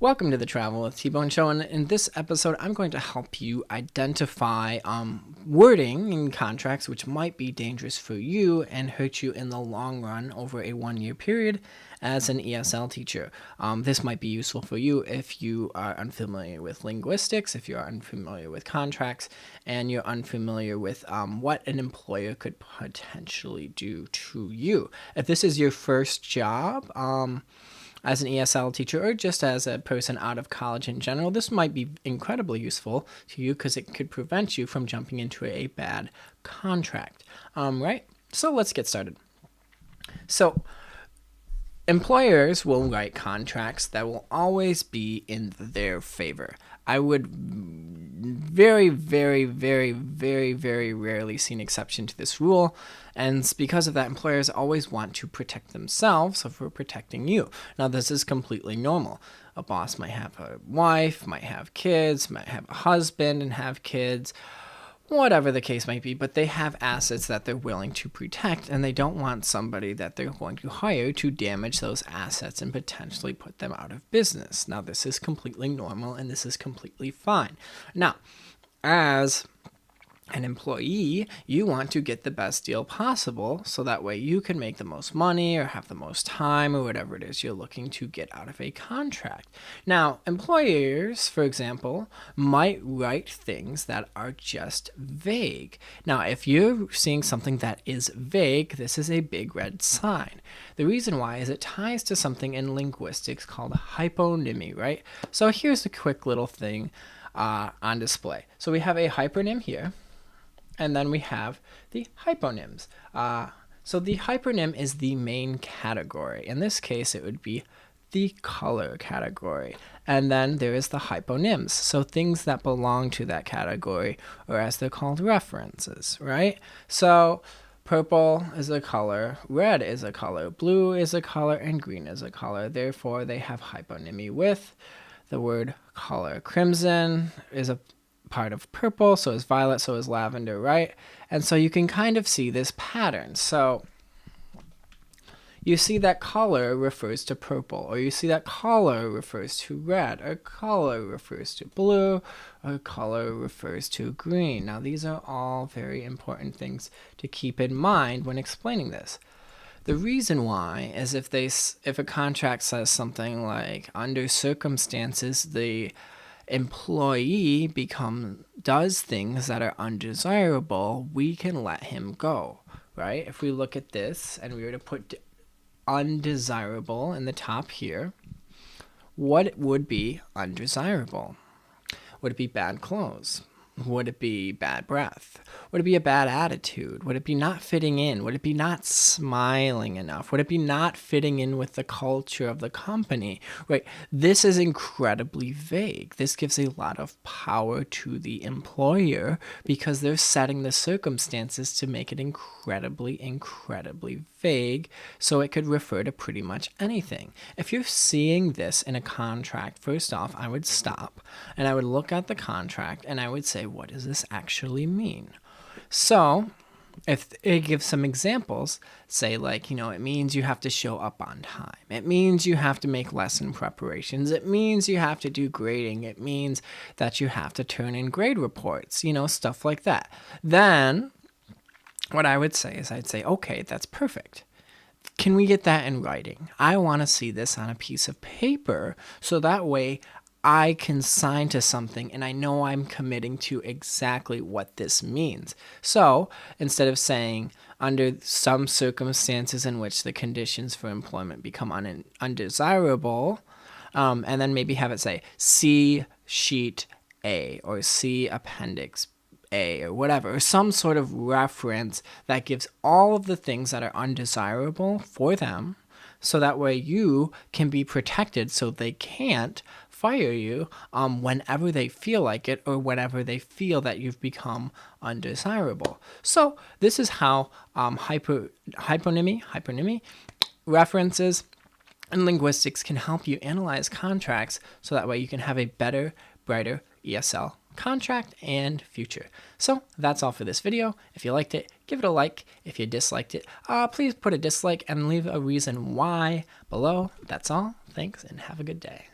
Welcome to the Travel with T-Bone Show, and in this episode, I'm going to help you identify wording in contracts which might be dangerous for you and hurt you in the long run over a 1-year period as an ESL teacher. This might be useful for you if you are unfamiliar with linguistics, if you're unfamiliar with contracts, and you're unfamiliar with what an employer could potentially do to you. If this is your first job, as an ESL teacher or just as a person out of college in general, this might be incredibly useful to you because it could prevent you from jumping into a bad contract, right? So let's get started. So employers will write contracts that will always be in their favor. I would very rarely see an exception to this rule, and because of that, employers always want to protect themselves, so for protecting you. Now, this is completely normal. A boss might have a wife, might have kids, might have a husband and have kids, whatever the case might be, but they have assets that they're willing to protect, and they don't want somebody that they're going to hire to damage those assets and potentially put them out of business. Now, this is completely normal, and this is completely fine. Now, as an employee, you want to get the best deal possible so that way you can make the most money or have the most time or whatever it is you're looking to get out of a contract. Now, employers, for example, might write things that are just vague. Now, if you're seeing something that is vague, this is a big red sign. The reason why is it ties to something in linguistics called hyponymy, right? So here's a quick little thing on display. So we have a hypernym here, and then we have the hyponyms. So the hypernym is the main category. In this case, it would be the color category. And then there is the hyponyms, so things that belong to that category, or as they're called, references, right? So purple is a color, red is a color, blue is a color, and green is a color. Therefore, they have hyponymy with the word color. Crimson is a part of purple, so is violet, so is lavender, right? And so you can kind of see this pattern. So you see that color refers to purple, or you see that color refers to red, or color refers to blue, or color refers to green. Now, these are all very important things to keep in mind when explaining this. The reason why is if a contract says something like, under circumstances, the employee does things that are undesirable, we can let him go, right? If we look at this and we were to put undesirable in the top here, what would be undesirable? Would it be bad clothes? Would it be bad breath? Would it be a bad attitude? Would it be not fitting in? Would it be not smiling enough? Would it be not fitting in with the culture of the company? Right? This is incredibly vague. This gives a lot of power to the employer because they're setting the circumstances to make it incredibly vague, so it could refer to pretty much anything. If you're seeing this in a contract, first off, I would stop and I would look at the contract and I would say, what does this actually mean? So if it gives some examples, say like, it means you have to show up on time. It means you have to make lesson preparations. It means you have to do grading. It means that you have to turn in grade reports, stuff like that. Then what I would say is I'd say, okay, that's perfect. Can we get that in writing? I want to see this on a piece of paper so that way I can sign to something and I know I'm committing to exactly what this means. So instead of saying under some circumstances in which the conditions for employment become undesirable, and then maybe have it say see sheet A or see appendix A or whatever, or some sort of reference that gives all of the things that are undesirable for them, so that way you can be protected so they can't fire you whenever they feel like it or whenever they feel that you've become undesirable. So this is how hyponymy, references, and linguistics can help you analyze contracts so that way you can have a better, brighter ESL contract and future. So that's all for this video. If you liked it, give it a like. If you disliked it, please put a dislike and leave a reason why below. That's all. Thanks and have a good day.